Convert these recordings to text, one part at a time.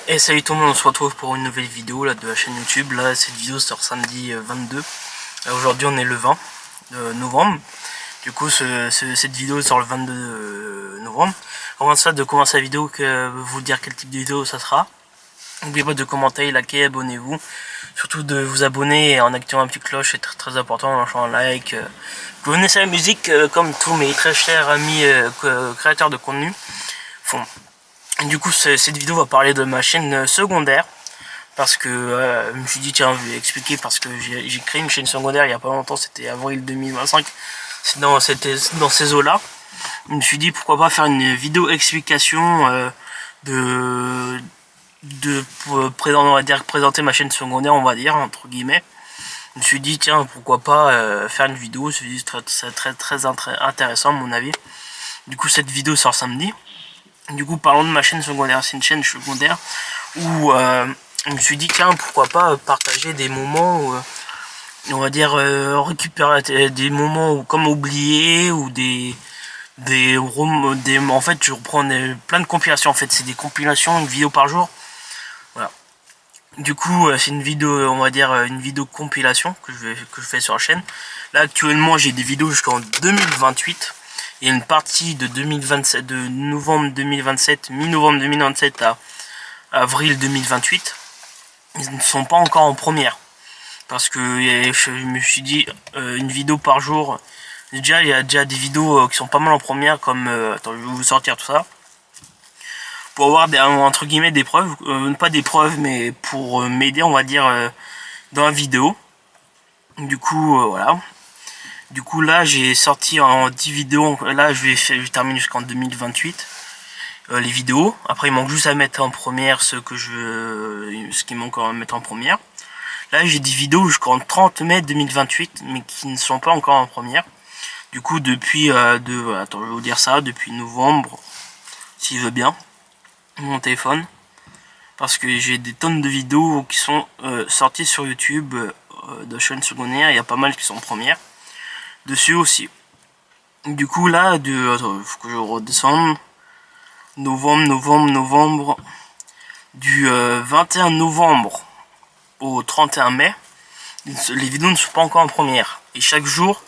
Et salut tout le monde, on se retrouve pour une nouvelle vidéo là, de la chaîne YouTube. Là, cette vidéo sort samedi 22. Aujourd'hui, on est le 20 novembre. Du coup, cette vidéo sort le 22 novembre. Avant ça, de commencer la vidéo, vous dire quel type de vidéo ça sera. N'oubliez pas de commenter, liker, abonnez-vous. Surtout de vous abonner en activant la petite cloche, c'est très important, en lâchant un like. Vous connaissez la musique comme tous mes très chers amis créateurs de contenu font. Du coup, cette vidéo va parler de ma chaîne secondaire. Parce que je me suis dit, tiens, je vais expliquer. Parce que j'ai créé une chaîne secondaire il n'y a pas longtemps, c'était avril 2025. C'était dans ces eaux-là. Je me suis dit, pourquoi pas faire une vidéo explication pour présenter ma chaîne secondaire, on va dire, entre guillemets. Je me suis dit, tiens, pourquoi pas faire une vidéo. C'est très intéressant, à mon avis. Du coup, cette vidéo sort samedi. Du coup, parlons de ma chaîne secondaire. C'est une chaîne secondaire où je me suis dit, tiens, pourquoi pas partager des moments où, on va dire, récupérer des moments comme oubliés ou en fait, je reprends plein de compilations. En fait, c'est des compilations, une vidéo par jour. Voilà. Du coup, c'est une vidéo, on va dire, une vidéo compilation que je fais sur la chaîne. Là, actuellement, j'ai des vidéos jusqu'en 2028. Il y a une partie de 2027, de novembre 2027, mi-novembre 2027 à avril 2028. Ils ne sont pas encore en première. Parce que je me suis dit, une vidéo par jour. Déjà, il y a déjà des vidéos qui sont pas mal en première, comme, attends, je vais vous sortir tout ça. Pour avoir entre guillemets des preuves, pas des preuves, mais pour m'aider, on va dire, dans la vidéo. Du coup, voilà. Du coup, là, j'ai sorti en 10 vidéos. Là, je termine jusqu'en 2028. Les vidéos. Après, il manque juste à mettre en première ce qui manque à mettre en première. Là, j'ai des vidéos jusqu'en 30 mai 2028, mais qui ne sont pas encore en première. Du coup, depuis, attends, je vais vous dire ça, depuis novembre, s'il veut bien, mon téléphone. Parce que j'ai des tonnes de vidéos qui sont sorties sur YouTube de chaîne secondaire. Il y a pas mal qui sont en première. Dessus aussi. Du coup, là, attends, faut que je redescende. Novembre. Du 21 novembre au 31 mai, les vidéos ne sont pas encore en première. Et chaque jour,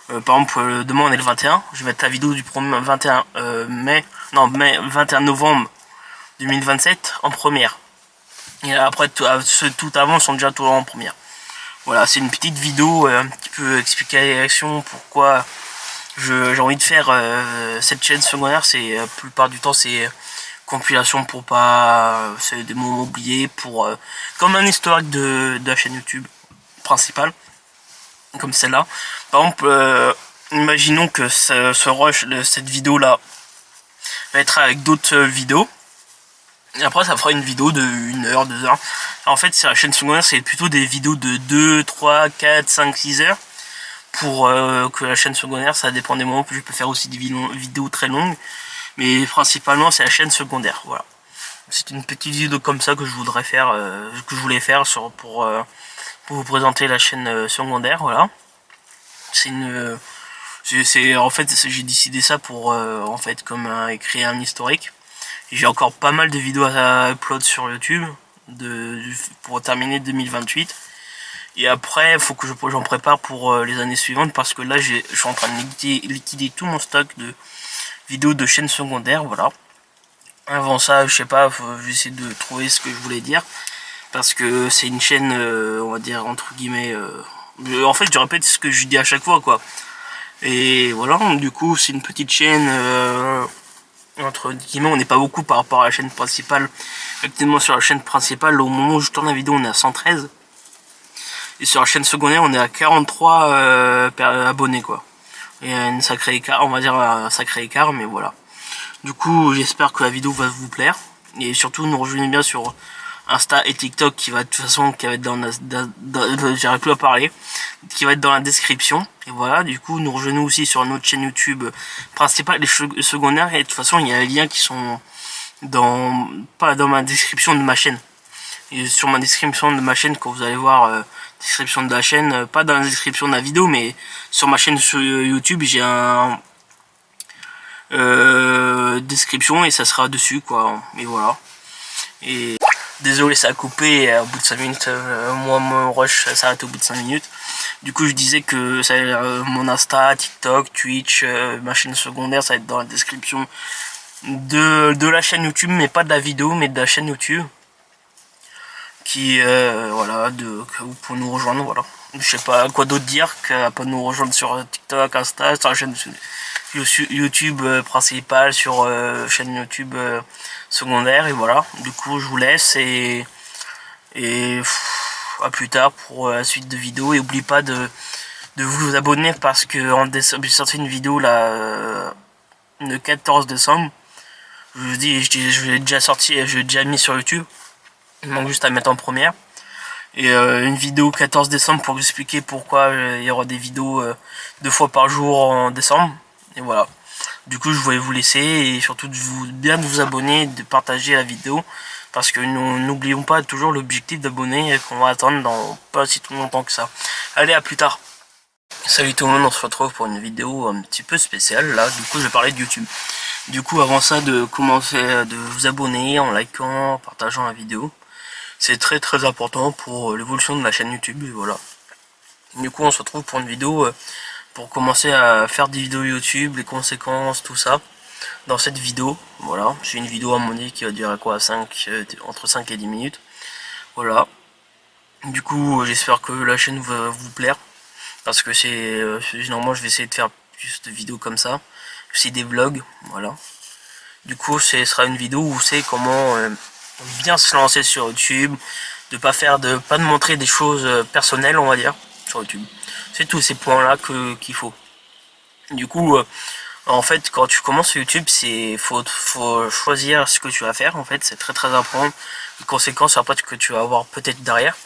par exemple, demain on est le 21, je vais mettre la vidéo du 21 21 novembre 2027 en première. Et après, tout avant sont déjà tous en première. Voilà, c'est une petite vidéo un petit peu explication pourquoi j'ai envie de faire cette chaîne secondaire. C'est la plupart du temps c'est compilation pour pas, c'est des moments oubliés pour comme un historique de la chaîne YouTube principale, comme celle-là. Par exemple, imaginons que cette vidéo là va être avec d'autres vidéos. Et après, ça fera une vidéo de 1 heure, 2 heures. En fait, c'est la chaîne secondaire, c'est plutôt des vidéos de 2, 3, 4, 5, 6 heures. Pour que la chaîne secondaire, ça dépend des moments. Je peux faire aussi des vidéos très longues. Mais principalement, c'est la chaîne secondaire. Voilà. C'est une petite vidéo comme ça que je voudrais faire, voulais faire pour vous présenter la chaîne secondaire. Voilà. En fait, j'ai décidé ça pour en fait comme créer un historique. J'ai encore pas mal de vidéos à upload sur YouTube pour terminer 2028. Et après, il faut que j'en prépare pour les années suivantes parce que là, je suis en train de liquider tout mon stock de vidéos de chaîne secondaire. Voilà. Avant ça, je sais pas, je vais essayer de trouver ce que je voulais dire parce que c'est une chaîne, on va dire entre guillemets. En fait, je répète ce que je dis à chaque fois, quoi. Et voilà. Du coup, c'est une petite chaîne. Entre guillemets, on n'est pas beaucoup par rapport à la chaîne principale. Actuellement, sur la chaîne principale, au moment où je tourne la vidéo, on est à 113. Et sur la chaîne secondaire, on est à 43 abonnés, quoi. Et une sacrée écart, on va dire un sacré écart, mais voilà. Du coup, j'espère que la vidéo va vous plaire. Et surtout, nous rejoignez bien sur Insta et TikTok, qui va de toute façon, qui va être j'arrive plus à parler, qui va être dans la description. Et voilà, du coup, nous rejoignez aussi sur notre chaîne YouTube principale, les secondaires. Et de toute façon, il y a les liens qui sont pas dans ma description de ma chaîne. Et sur ma description de ma chaîne, quand vous allez voir description de la chaîne, pas dans la description de la vidéo, mais sur ma chaîne sur YouTube, j'ai un description et ça sera dessus, quoi. Et voilà. Et Désolé, ça a coupé au bout de 5 minutes. Moi, mon rush s'arrête au bout de 5 minutes. Du coup, je disais que mon Insta, TikTok, Twitch, ma chaîne secondaire, ça va être dans la description de la chaîne YouTube, mais pas de la vidéo, mais de la chaîne YouTube. Qui, voilà, où pour nous rejoindre, voilà. Je sais pas quoi d'autre dire qu'à pas nous rejoindre sur TikTok, Insta, sur la chaîne YouTube principale, sur chaîne YouTube secondaire, et voilà. Du coup, je vous laisse et à plus tard pour la suite de vidéos. Et n'oubliez pas de vous abonner parce que j'ai sorti une vidéo là le 14 décembre. Je vous dis, je l'ai déjà sorti, je l'ai déjà mis sur YouTube. Il manque juste à mettre en première. Et une vidéo 14 décembre pour vous expliquer pourquoi il y aura des vidéos 2 fois par jour en décembre. Et voilà. Du coup, je voulais vous laisser et surtout de vous abonner, de partager la vidéo. Parce que nous n'oublions pas toujours l'objectif d'abonner qu'on va atteindre dans pas si tout longtemps que ça. Allez, à plus tard. Salut tout le monde, on se retrouve pour une vidéo un petit peu spéciale. Là, du coup, je vais parler de YouTube. Du coup, avant ça, de commencer de vous abonner en likant, en partageant la vidéo. C'est très très important pour l'évolution de la chaîne YouTube, et voilà. Du coup, on se retrouve pour une vidéo pour commencer à faire des vidéos YouTube, les conséquences, tout ça. Dans cette vidéo, voilà, c'est une vidéo à mon avis qui va durer quoi, entre 5 et 10 minutes. Voilà. Du coup, j'espère que la chaîne va vous plaire. Parce que généralement, je vais essayer de faire plus de vidéos comme ça. Aussi des vlogs, voilà. Du coup, ce sera une vidéo où c'est comment bien se lancer sur YouTube, de pas de montrer des choses personnelles, on va dire, sur YouTube. C'est tous ces points-là qu'il faut. Du coup, en fait, quand tu commences sur YouTube, faut choisir ce que tu vas faire. En fait, c'est très très important. Les conséquences après que tu vas avoir peut-être derrière.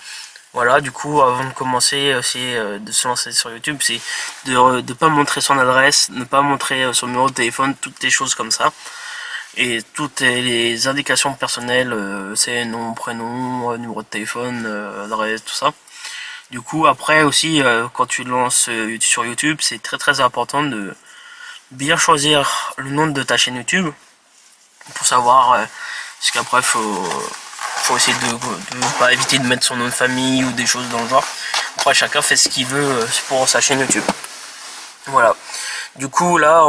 Voilà, du coup, avant de commencer, de se lancer sur YouTube, c'est de ne pas montrer son adresse, ne pas montrer son numéro de téléphone, toutes les choses comme ça. Et toutes les indications personnelles, c'est nom, prénom, numéro de téléphone, adresse, tout ça. Du coup, après aussi, quand tu lances sur YouTube, c'est très très important de bien choisir le nom de ta chaîne YouTube pour savoir, parce qu'après, faut essayer de pas éviter de mettre son nom de famille ou des choses dans le genre. Après, chacun fait ce qu'il veut pour sa chaîne YouTube. Voilà. Du coup, là,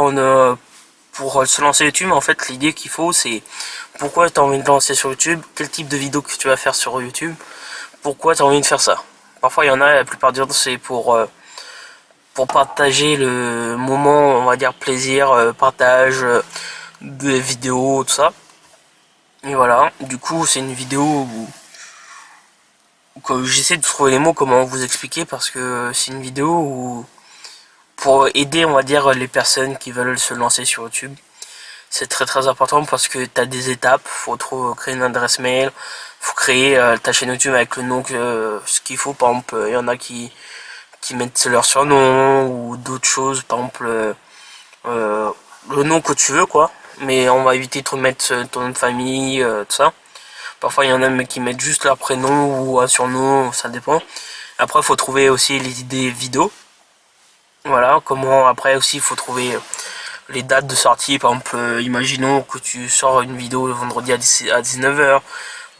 pour se lancer YouTube, en fait, l'idée qu'il faut, c'est pourquoi tu as envie de lancer sur YouTube, quel type de vidéo que tu vas faire sur YouTube, pourquoi tu as envie de faire ça. Parfois, il y en a, la plupart du temps, c'est pour partager le moment, on va dire, plaisir, partage de vidéos, tout ça. Et voilà, du coup, c'est une vidéo où j'essaie de trouver les mots, comment vous expliquer, parce que c'est une vidéo où pour aider, on va dire, les personnes qui veulent se lancer sur YouTube. C'est très très important parce que tu as des étapes, faut créer une adresse mail, faut créer ta chaîne YouTube avec le nom ce qu'il faut. Par exemple, il y en a qui mettent leur surnom ou d'autres choses, par exemple le nom que tu veux quoi, mais on va éviter de remettre ton nom de famille, tout ça. Parfois il y en a qui mettent juste leur prénom ou un surnom, ça dépend. Après il faut trouver aussi les idées vidéo. Voilà, comment après aussi il faut trouver les dates de sortie. Par exemple, imaginons que tu sors une vidéo le vendredi à 19h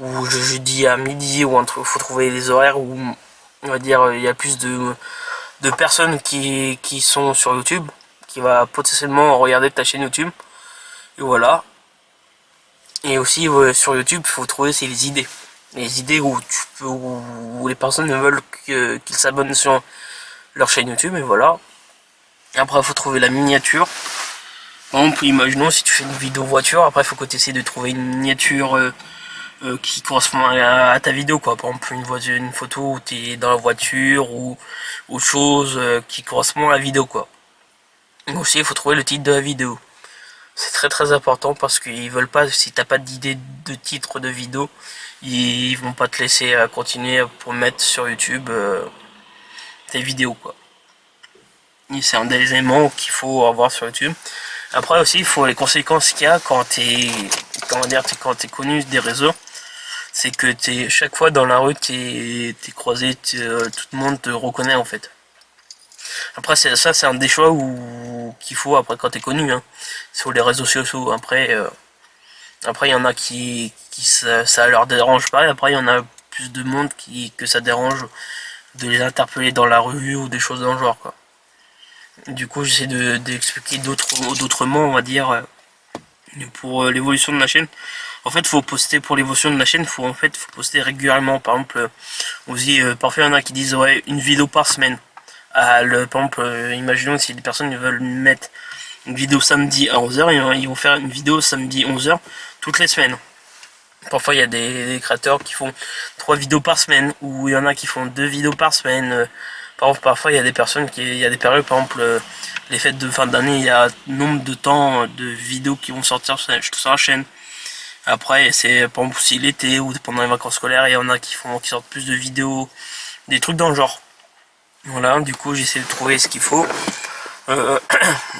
ou le jeudi à midi ou un truc. Faut trouver les horaires où on va dire il y a plus de personnes qui sont sur YouTube, qui va potentiellement regarder ta chaîne YouTube. Et voilà. Et aussi sur YouTube, il faut trouver les idées. Les idées où les personnes veulent qu'ils s'abonnent sur leur chaîne YouTube, et voilà. Après, il faut trouver la miniature. Par exemple, imaginons si tu fais une vidéo voiture, après il faut que tu essaies de trouver une miniature qui correspond à ta vidéo, quoi. Par exemple, une photo où tu es dans la voiture ou autre chose qui correspond à la vidéo, quoi. Et aussi, il faut trouver le titre de la vidéo. C'est très très important parce qu'ils veulent pas, si t'as pas d'idée de titre de vidéo, ils vont pas te laisser continuer pour mettre sur YouTube tes vidéos, quoi. C'est un des éléments qu'il faut avoir sur YouTube. Après aussi, il faut les conséquences qu'il y a quand quand t'es connu des réseaux. C'est que chaque fois dans la rue, t'es croisé, tout le monde te reconnaît en fait. Après, c'est un des choix qu'il faut après quand t'es connu, hein, sur les réseaux sociaux. Après, Après il y en a qui ça leur dérange pas, et après il y en a plus de monde que ça dérange de les interpeller dans la rue ou des choses dans le genre, quoi. Du coup j'essaie d'expliquer d'autres mots, on va dire, pour l'évolution de la chaîne. En fait faut poster pour l'évolution de la chaîne, faut poster régulièrement. Par exemple, aussi parfois il y en a qui disent ouais, une vidéo par semaine. Par exemple, imaginons si des personnes veulent mettre une vidéo samedi à 11 h, ils vont faire une vidéo samedi 11 h toutes les semaines. Parfois il y a des créateurs qui font 3 vidéos par semaine, ou il y en a qui font 2 vidéos par semaine. Par exemple, parfois il y a des personnes il y a des périodes, par exemple les fêtes de fin d'année, il y a nombre de temps de vidéos qui vont sortir sur la chaîne. Après c'est par exemple aussi l'été ou pendant les vacances scolaires, il y en a qui sortent plus de vidéos, des trucs dans le genre. Voilà, du coup j'essaie de trouver ce qu'il faut.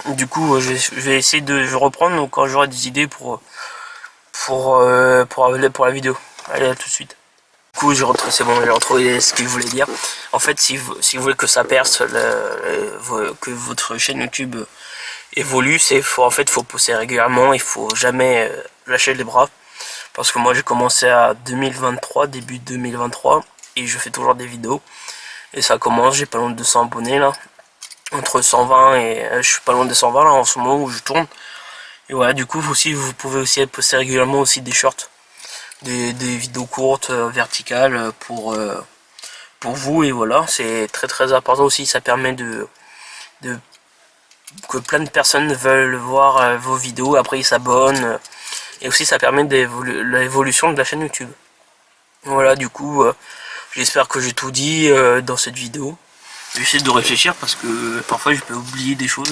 Du coup je vais essayer de reprendre quand j'aurai des idées pour la vidéo. Allez, à tout de suite. Du coup j'ai retrouvé ce qu'il voulait dire. En fait, si vous voulez que ça perce, que votre chaîne YouTube évolue, en fait faut poster régulièrement, il faut jamais lâcher les bras. Parce que moi j'ai commencé à 2023, début 2023, et je fais toujours des vidéos. Et ça commence, j'ai pas loin de 200 abonnés là. Entre 120 et je suis pas loin de 120 là en ce moment où je tourne. Et voilà, du coup aussi vous pouvez aussi poster régulièrement aussi des shorts, des vidéos courtes, verticales pour vous. Et voilà, c'est très important aussi, ça permet que plein de personnes veulent voir vos vidéos, après ils s'abonnent. Et aussi ça permet l'évolution de la chaîne YouTube. Voilà, du coup j'espère que j'ai tout dit dans cette vidéo. J'essaie de réfléchir parce que parfois je peux oublier des choses,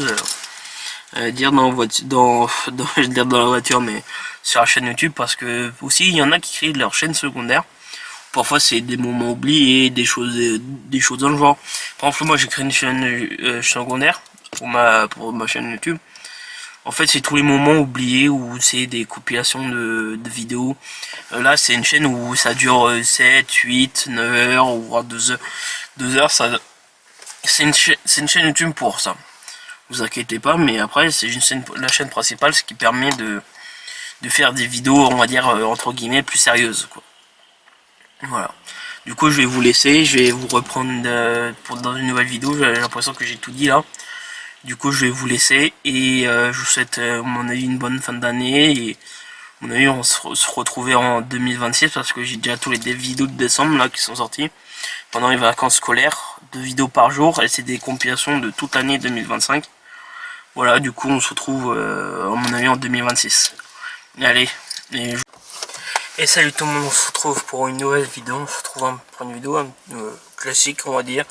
dire je vais dire dans la voiture, mais sur la chaîne YouTube, parce que aussi il y en a qui créent leur chaîne secondaire. Parfois c'est des moments oubliés, des choses dans le genre. Par exemple, moi j'ai créé une chaîne secondaire pour ma chaîne YouTube. En fait, c'est tous les moments oubliés où c'est des compilations de vidéos. Là, c'est une chaîne où ça dure 7, 8, 9 heures ou voire 2 heures. 2 heures, c'est une chaîne YouTube pour ça. Vous inquiétez pas, mais après, c'est la chaîne principale, ce qui permet de faire des vidéos, on va dire, entre guillemets, plus sérieuses, quoi. Voilà. Du coup, je vais vous laisser, je vais vous reprendre dans une nouvelle vidéo. J'ai l'impression que j'ai tout dit là. Du coup, je vais vous laisser et je vous souhaite, à mon avis, une bonne fin d'année. Et à mon avis, on se retrouver en 2026 parce que j'ai déjà tous les vidéos de décembre là qui sont sorties pendant les vacances scolaires, 2 vidéos par jour, et c'est des compilations de toute l'année 2025. Voilà, du coup, on se retrouve, à mon avis, en 2026. Allez, et salut tout le monde, on se retrouve pour une nouvelle vidéo. On se retrouve pour une vidéo classique, on va dire,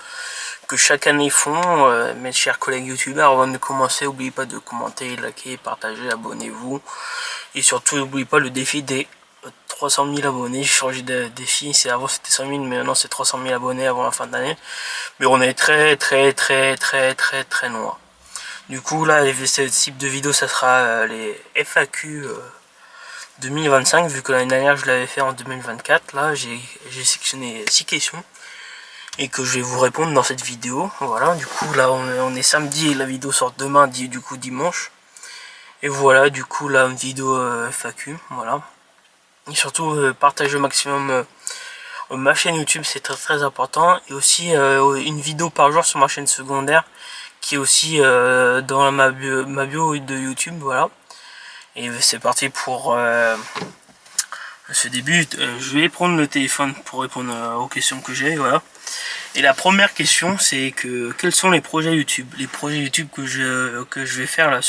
que chaque année font mes chers collègues youtubeurs. Avant de commencer, n'oubliez pas de commenter, liker, partager, abonnez-vous. Et surtout, n'oubliez pas le défi des 300 000 abonnés. J'ai changé de défi, avant c'était 100 000, mais maintenant c'est 300 000 abonnés avant la fin d'année. Mais on est très loin. Du coup là, ce type de vidéo, ça sera les FAQ 2025, vu que l'année dernière je l'avais fait en 2024. Là j'ai sélectionné 6 questions et que je vais vous répondre dans cette vidéo. Voilà, du coup là on est samedi et la vidéo sort demain, du coup dimanche. Et voilà, du coup là une vidéo FAQ, voilà. Et surtout partagez au maximum ma chaîne YouTube, c'est très important. Et aussi une vidéo par jour sur ma chaîne secondaire, qui est aussi dans ma bio de YouTube, voilà. Et c'est parti pour ce début. Je vais prendre le téléphone pour répondre aux questions que j'ai, voilà. Et la première question, c'est que quels sont les projets YouTube? Les projets YouTube que je vais faire là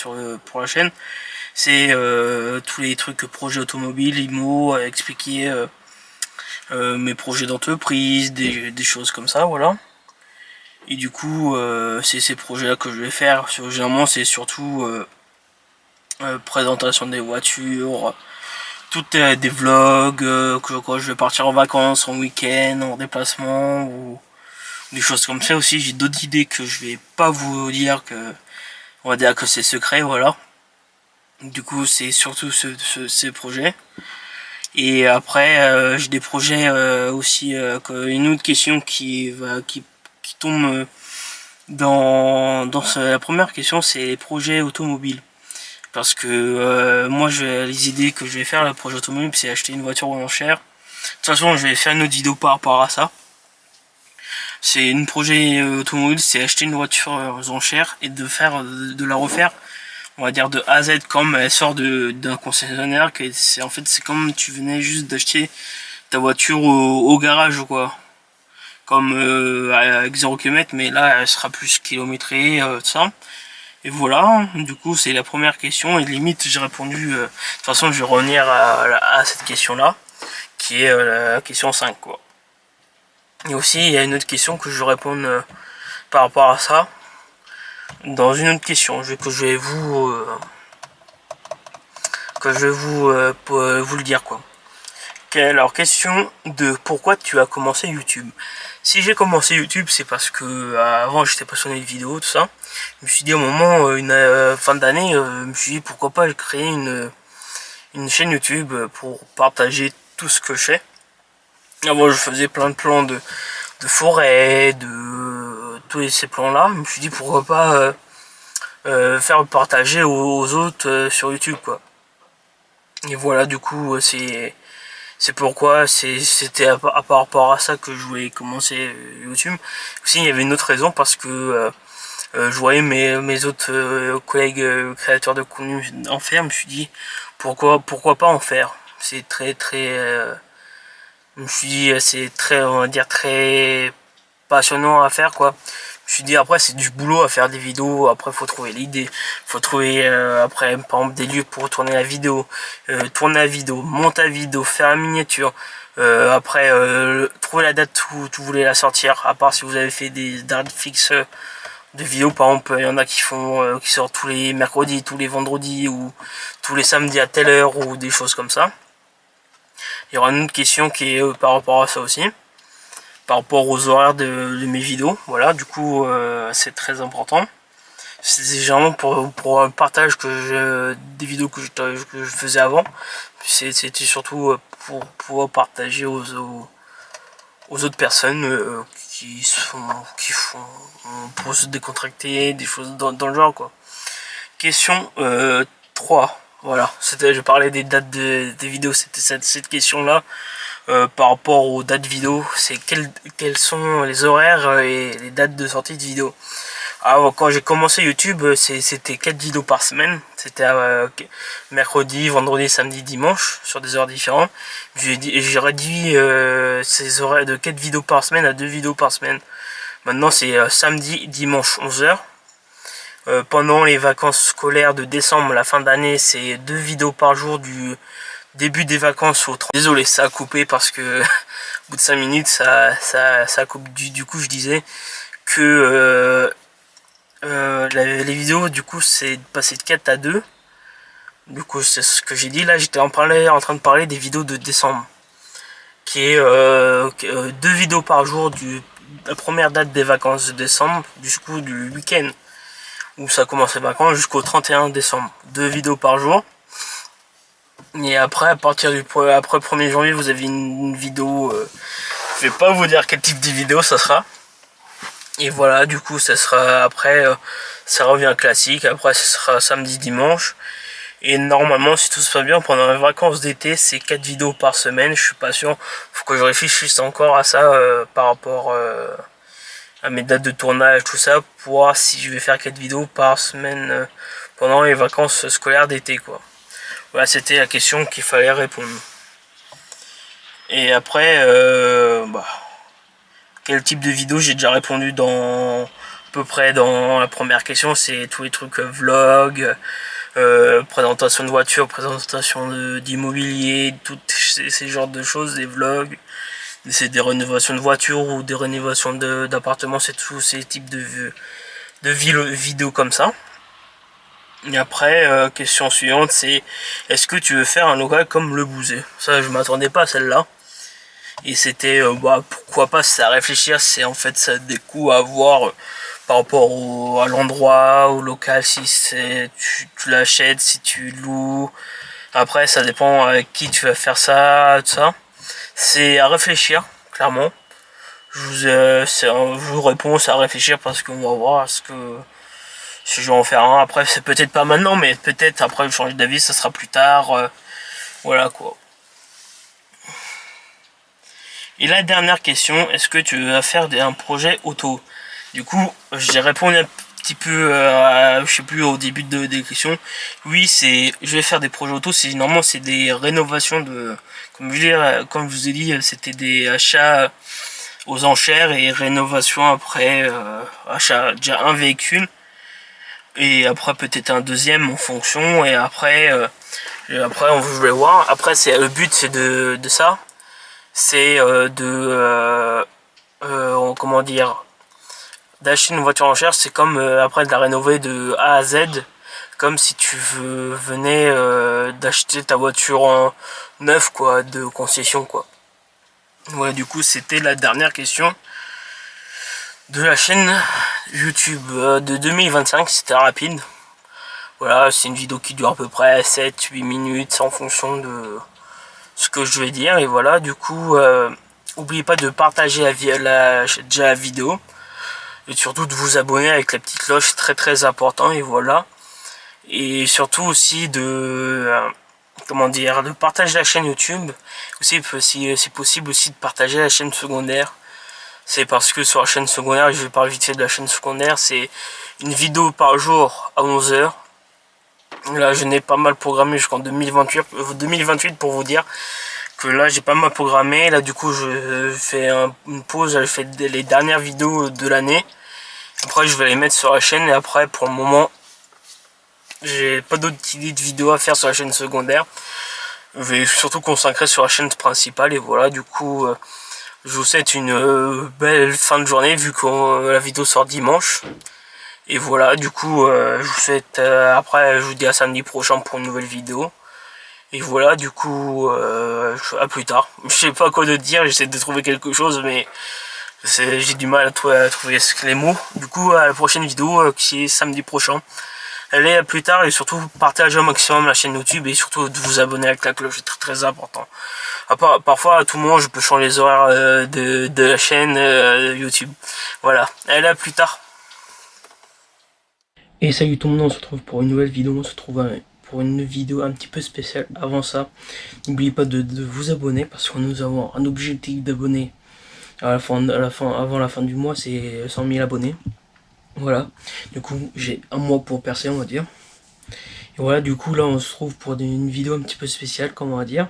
pour la chaîne, c'est tous les trucs projets automobiles, IMO, expliquer mes projets d'entreprise, des choses comme ça, voilà. Et du coup, c'est ces projets-là que je vais faire. Généralement, c'est surtout présentation des voitures, des vlogs, quand je vais partir en vacances, en week-end, en déplacement, ou des choses comme ça. Aussi j'ai d'autres idées que je vais pas vous dire, on va dire que c'est secret, voilà. Du coup c'est surtout ces projets. Et après j'ai des projets aussi, une autre question qui tombe la première question, c'est les projets automobiles. Parce que moi, les idées que je vais faire, le projet automobile, c'est acheter une voiture aux enchères. De toute façon, je vais faire une autre vidéo par rapport à ça. C'est une projet automobile, c'est acheter une voiture aux enchères et de la refaire, on va dire de A à Z, comme elle sort d'un concessionnaire. En fait, c'est comme tu venais juste d'acheter ta voiture au garage, quoi. Comme avec 0 km, mais là, elle sera plus kilométrée, tout ça. Et voilà, du coup, c'est la première question, et limite, j'ai répondu. De toute façon, je vais revenir à cette question-là, qui est la question 5, quoi. Et aussi, il y a une autre question que je vais répondre par rapport à ça, dans une autre question, que je vais vous le dire, quoi. Alors, question de pourquoi tu as commencé YouTube. Si j'ai commencé YouTube, c'est parce que avant j'étais passionné de vidéos, tout ça. Je me suis dit au moment, une fin d'année, je me suis dit pourquoi pas créer une chaîne YouTube pour partager tout ce que je fais. Avant, je faisais plein de plans de forêt, de tous ces plans-là. Je me suis dit pourquoi pas faire partager aux autres sur YouTube, quoi. Et voilà, du coup, c'est pourquoi c'était par rapport à ça que je voulais commencer YouTube. Aussi, il y avait une autre raison, parce que je voyais mes autres collègues créateurs de contenu en faire. Je me suis dit pourquoi pas en faire. C'est très je me suis dit c'est très, on va dire, très passionnant à faire, quoi. Je me suis dit après c'est du boulot à faire des vidéos, après faut trouver l'idée, faut trouver après par exemple des lieux pour tourner la vidéo, tourner la vidéo, monter la vidéo, faire la miniature, après trouver la date où tu voulais la sortir, à part si vous avez fait des dates fixes de vidéos. Par exemple, il y en a qui sortent tous les mercredis, tous les vendredis, ou tous les samedis à telle heure, ou des choses comme ça. Il y aura une autre question qui est par rapport à ça aussi, par rapport aux horaires de mes vidéos. Voilà, du coup, c'est très important. C'est généralement pour un partage des vidéos que je faisais avant. C'était surtout pour pouvoir partager aux autres personnes qui font pour se décontracter, des choses dans le genre, quoi. Question 3. Voilà, je parlais des dates des vidéos, c'était cette question-là. Par rapport aux dates vidéo, c'est quels sont les horaires et les dates de sortie de vidéos. Alors, quand j'ai commencé YouTube, c'était 4 vidéos par semaine. C'était mercredi, vendredi, samedi, dimanche, sur des heures différentes. J'ai réduit ces horaires de 4 vidéos par semaine à 2 vidéos par semaine. Maintenant, c'est samedi, dimanche, 11h. Pendant les vacances scolaires de décembre, la fin d'année, c'est 2 vidéos par jour du début des vacances au 30. Désolé, ça a coupé parce que au bout de 5 minutes, ça coupe. Du coup, je disais que les vidéos, du coup, c'est passé de 4 à 2. Du coup, c'est ce que j'ai dit. Là, j'étais en train de parler des vidéos de décembre, qui est 2 vidéos par jour la première date des vacances de décembre, du coup, du week-end où ça commence les vacances, jusqu'au 31 décembre. 2 vidéos par jour. Et après, à partir après 1er janvier, vous avez une vidéo. Je vais pas vous dire quel type de vidéo ça sera. Et voilà, du coup, ça sera après, ça revient classique. Après, ça sera samedi, dimanche. Et normalement, si tout se passe bien, pendant les vacances d'été, c'est 4 vidéos par semaine. Je suis pas sûr. Faut que je réfléchisse encore à ça par rapport à mes dates de tournage, tout ça, pour voir si je vais faire 4 vidéos par semaine pendant les vacances scolaires d'été, quoi. Voilà, c'était la question qu'il fallait répondre. Et après, quel type de vidéo, j'ai déjà répondu à peu près dans la première question. C'est tous les trucs vlog, présentation de voiture, présentation d'immobilier, tous ces genres de choses, des vlogs. C'est des rénovations de voitures ou des rénovations d'appartements, c'est tous ces types de vidéos comme ça. Et après, question suivante, c'est est-ce que tu veux faire un local comme Le Bouzet? Ça, je m'attendais pas à celle-là. Et c'était, pourquoi pas, c'est à réfléchir, c'est en fait ça des coûts à voir par rapport à l'endroit, au local, si tu l'achètes, si tu loues. Après, ça dépend avec qui tu vas faire ça, tout ça. C'est à réfléchir, clairement. Je vous réponds, c'est à réfléchir parce qu'on va voir ce que Si je vais en faire un, après c'est peut-être pas maintenant, mais peut-être après je change d'avis, ça sera plus tard. Voilà quoi. Et la dernière question, est-ce que tu vas faire un projet auto? Du coup, j'ai répondu un petit peu, je sais plus, au début des questions. Oui, je vais faire des projets auto. Normalement, c'est des rénovations de, comme je vous ai dit, c'était des achats aux enchères et rénovation après, achat déjà un véhicule et après peut-être un deuxième en fonction, et après, on va voir. Après, le but c'est de ça. C'est comment dire, d'acheter une voiture en chair, c'est comme après de la rénover de A à Z, comme si tu venais d'acheter ta voiture en neuf quoi, de concession quoi. Voilà, du coup c'était la dernière question de la chaîne YouTube de 2025, c'était rapide. Voilà, c'est une vidéo qui dure à peu près 7-8 minutes en fonction de ce que je vais dire. Et voilà, du coup, n'oubliez pas de partager la vidéo. Et surtout de vous abonner avec la petite cloche, c'est très très important. Et voilà. Et surtout aussi comment dire, de partager la chaîne YouTube. Aussi, si c'est possible aussi de partager la chaîne secondaire. C'est parce que sur la chaîne secondaire, je vais parler vite fait de la chaîne secondaire, c'est une vidéo par jour à 11 h. Là, je n'ai pas mal programmé jusqu'en 2028 pour vous dire que là, j'ai pas mal programmé. Là, du coup, je fais une pause, je fais les dernières vidéos de l'année. Après, je vais les mettre sur la chaîne et après, pour le moment, j'ai pas d'autres idées de vidéos à faire sur la chaîne secondaire. Je vais surtout concentrer sur la chaîne principale et voilà, du coup... je vous souhaite une belle fin de journée vu que la vidéo sort dimanche. Et voilà, du coup, je vous souhaite... après, je vous dis à samedi prochain pour une nouvelle vidéo. Et voilà, du coup, à plus tard. Je sais pas quoi de dire, j'essaie de trouver quelque chose, mais j'ai du mal à trouver les mots. Du coup, à la prochaine vidéo, qui est samedi prochain. Allez, à plus tard, et surtout partagez au maximum la chaîne YouTube et surtout de vous abonner avec la cloche, c'est très très important. Parfois, à tout moment, je peux changer les horaires de la chaîne YouTube. Voilà, allez, à plus tard. Et salut tout le monde, on se retrouve pour une nouvelle vidéo, on se retrouve pour une vidéo un petit peu spéciale. Avant ça, n'oubliez pas de vous abonner parce que nous avons un objectif d'abonnés avant la fin du mois, c'est 100 000 abonnés. Voilà, du coup j'ai un mois pour percer, on va dire. Et voilà, du coup là on se trouve pour une vidéo un petit peu spéciale, comme on va dire.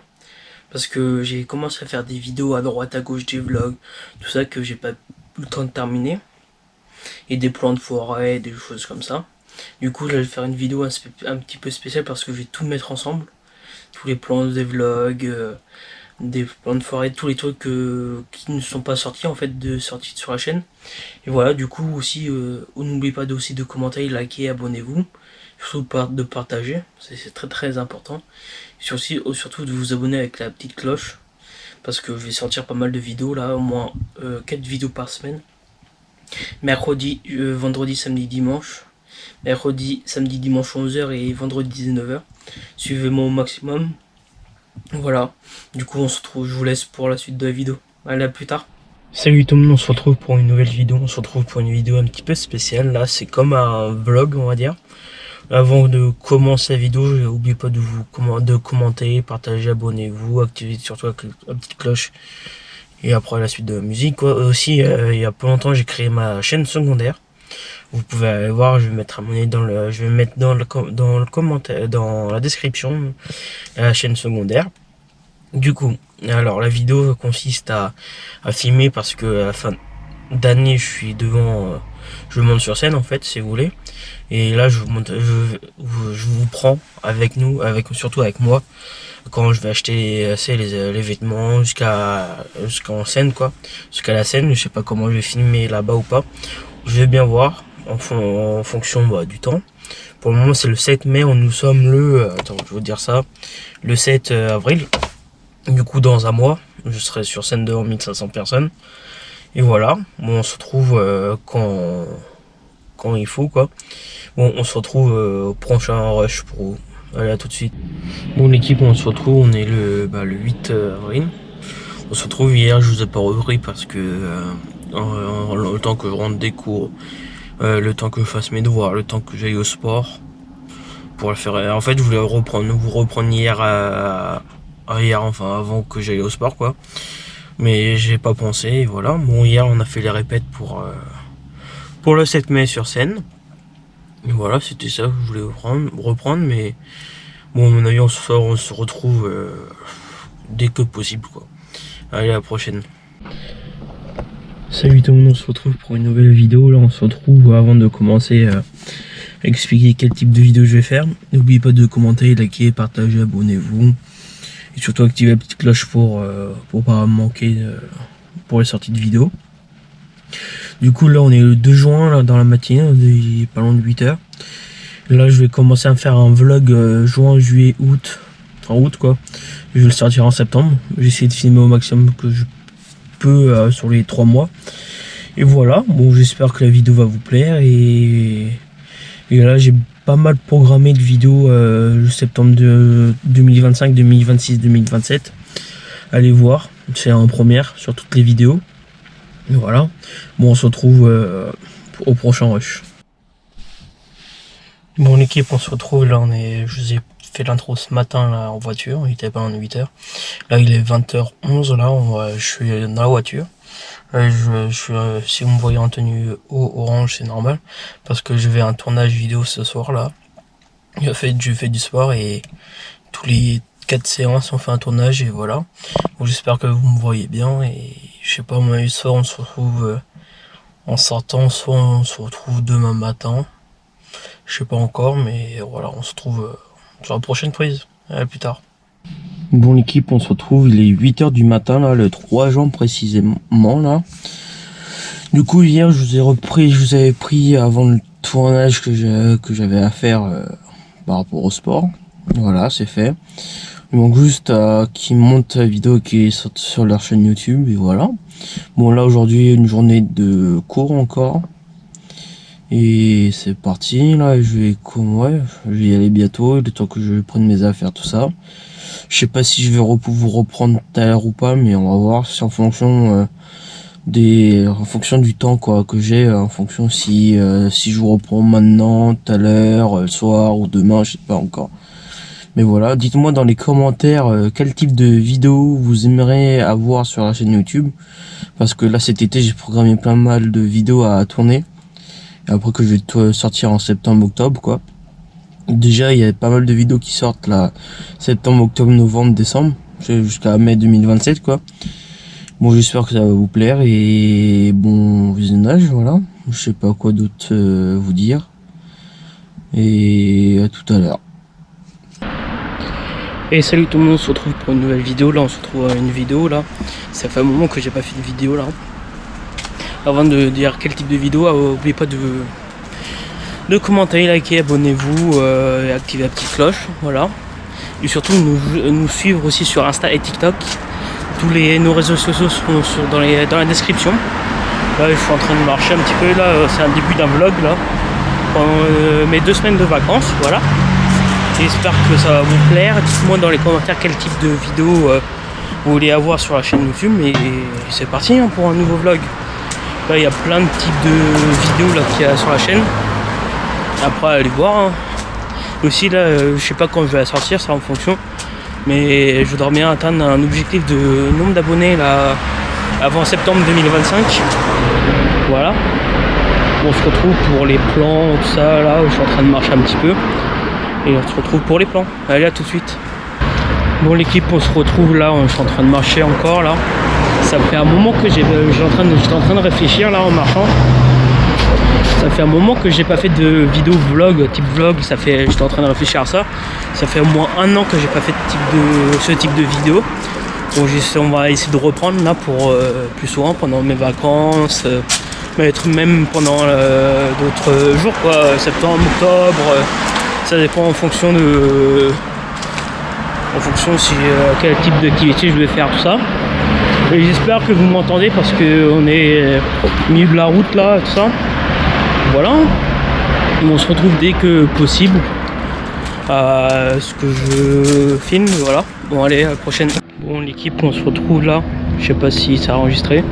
Parce que j'ai commencé à faire des vidéos à droite à gauche, des vlogs, tout ça que j'ai pas eu le temps de terminer. Et des plans de forêt, des choses comme ça. Du coup je vais faire une vidéo un petit peu spéciale parce que je vais tout mettre ensemble. Tous les plans des vlogs, des plans de forêt, tous les trucs qui ne sont pas sortis en fait, sortis sur la chaîne. Et voilà, du coup aussi, n'oubliez pas aussi de commenter, liker, abonnez-vous. Surtout de partager, c'est très très important. Surtout de vous abonner avec la petite cloche. Parce que je vais sortir pas mal de vidéos là, au moins 4 vidéos par semaine. Mercredi, vendredi, samedi, dimanche. Mercredi, samedi, dimanche 11 h et vendredi 19 h. Suivez-moi au maximum. Voilà, du coup on se retrouve, je vous laisse pour la suite de la vidéo. Allez, à plus tard. Salut tout le monde, on se retrouve pour une nouvelle vidéo. On se retrouve pour une vidéo un petit peu spéciale. Là c'est comme un vlog, on va dire. Avant de commencer la vidéo, n'oubliez pas de commenter, partager, abonnez-vous, activez surtout la petite cloche. Et après la suite de la musique quoi. Aussi il y a pas longtemps j'ai créé ma chaîne secondaire. Vous pouvez aller voir, je vais mettre je vais mettre dans le commentaire, dans la description, la chaîne secondaire. Du coup, alors la vidéo consiste à filmer parce que à la fin d'année je suis devant, je monte sur scène en fait si vous voulez. Et là je vous prends avec nous, surtout avec moi, quand je vais acheter les vêtements jusqu'en scène quoi, jusqu'à la scène. Je sais pas comment je vais filmer là-bas ou pas. Je vais bien voir en fonction du temps. Pour le moment c'est le 7 mai, nous sommes le, attends je vais vous dire ça, le 7 avril. Du coup dans un mois, je serai sur scène devant 1500 personnes. Et voilà, bon, on se retrouve quand il faut quoi. Bon, on se retrouve au prochain rush pour vous. Allez, à tout de suite. Bon l'équipe, on se retrouve, on est le 8 avril. On se retrouve hier, je vous ai pas repris parce que le temps que je rentre des cours, le temps que je fasse mes devoirs, le temps que j'aille au sport. Pour le faire. En fait, je voulais vous reprendre hier, enfin avant que j'aille au sport, quoi. Mais j'ai pas pensé, et voilà. Bon, hier, on a fait les répètes pour le 7 mai sur scène. Et voilà, c'était ça que je voulais reprendre, mais bon, à mon avis, on se retrouve dès que possible, quoi. Allez, à la prochaine. Salut tout le monde, on se retrouve pour une nouvelle vidéo. Là, on se retrouve avant de commencer à expliquer quel type de vidéo je vais faire. N'oubliez pas de commenter, liker, partager, abonnez-vous. Et surtout activez la petite cloche pour pas manquer pour les sorties de vidéos. Du coup, là, on est le 2 juin, là, dans la matinée, il est pas loin de 8h. Là, je vais commencer à faire un vlog juin, juillet, août. En août, quoi. Je vais le sortir en septembre. J'ai essayé de filmer au maximum que je peux sur les 3 mois. Et voilà, bon, j'espère que la vidéo va vous plaire. Et là, j'ai pas mal programmé de vidéos le septembre de 2025, 2026, 2027. Allez voir, c'est en première sur toutes les vidéos. Et voilà, bon, on se retrouve au prochain rush. Bon, l'équipe, on se retrouve là, je vous ai fait l'intro ce matin là en voiture, il était pas en 8h. Là, il est 20h11, là, je suis dans la voiture. Si vous me voyez en tenue orange, c'est normal, parce que je vais à un tournage vidéo ce soir là. Je fais du sport et tous les 4 séances on fait un tournage et voilà. Bon, j'espère que vous me voyez bien et je sais pas, moi, soit on se retrouve en sortant, soit on se retrouve demain matin. Je sais pas encore, mais voilà, on se retrouve sur la prochaine prise. À plus tard. Bon, l'équipe, on se retrouve, il est 8h du matin, là, le 3 juin précisément, là. Du coup, hier, je vous avais pris avant le tournage que j'avais à faire par rapport au sport. Voilà, c'est fait. Il manque juste qu'ils montent la vidéo qui est sur leur chaîne YouTube, et voilà. Bon, là, aujourd'hui, une journée de cours encore. Et c'est parti, là, je vais y aller bientôt, le temps que je prenne mes affaires, tout ça. Je sais pas si je vais vous reprendre tout à l'heure ou pas, mais on va voir, c'est en fonction du temps, quoi, que j'ai, en fonction si je vous reprends maintenant, tout à l'heure, le soir ou demain, je sais pas encore. Mais voilà, dites-moi dans les commentaires quel type de vidéo vous aimeriez avoir sur la chaîne YouTube. Parce que là, cet été, j'ai programmé plein mal de vidéos à tourner. Et après que je vais sortir en septembre-octobre, quoi. Déjà, il y a pas mal de vidéos qui sortent là, septembre, octobre, novembre, décembre, jusqu'à mai 2027, quoi. Bon, j'espère que ça va vous plaire et bon visionnage, voilà. Je sais pas quoi d'autre vous dire. Et à tout à l'heure. Et salut tout le monde, on se retrouve pour une nouvelle vidéo. Là, on se retrouve à une vidéo là. Ça fait un moment que j'ai pas fait de vidéo là. Avant de dire quel type de vidéo, n'oubliez pas de commenter, liker, abonnez-vous, et activez la petite cloche, voilà. Et surtout nous suivre aussi sur Insta et TikTok. Nos réseaux sociaux sont dans la description. Là, je suis en train de marcher un petit peu, là, c'est un début d'un vlog là, pendant mes 2 semaines de vacances, voilà. J'espère que ça va vous plaire. Dites-moi dans les commentaires quel type de vidéo vous voulez avoir sur la chaîne YouTube. Et c'est parti hein, pour un nouveau vlog. Là, il y a plein de types de vidéos là qu'il y a sur la chaîne. Après, allez voir. Hein. Aussi, là, je sais pas quand je vais la sortir, ça en fonction. Mais je voudrais bien atteindre un objectif de nombre d'abonnés là avant septembre 2025. Voilà. On se retrouve pour les plans, tout ça. Là, où je suis en train de marcher un petit peu. Et on se retrouve pour les plans. Allez, à tout de suite. Bon, l'équipe, on se retrouve là. Je suis en train de marcher encore là. Ça fait un moment que j'étais en train de réfléchir là en marchant. Ça fait un moment que j'ai pas fait de vidéo vlog, type vlog. J'étais en train de réfléchir à ça. Ça fait au moins 1 an que j'ai pas fait ce type de vidéo. Bon, on va essayer de reprendre là pour plus souvent pendant mes vacances, même pendant d'autres jours quoi, septembre, octobre. Ça dépend en fonction si quel type d'activité je vais faire, tout ça. Et j'espère que vous m'entendez parce que on est au milieu de la route là, tout ça. Voilà. On se retrouve dès que possible à ce que je filme, voilà. Bon allez, à la prochaine. Bon l'équipe, on se retrouve là. Je sais pas si ça a enregistré.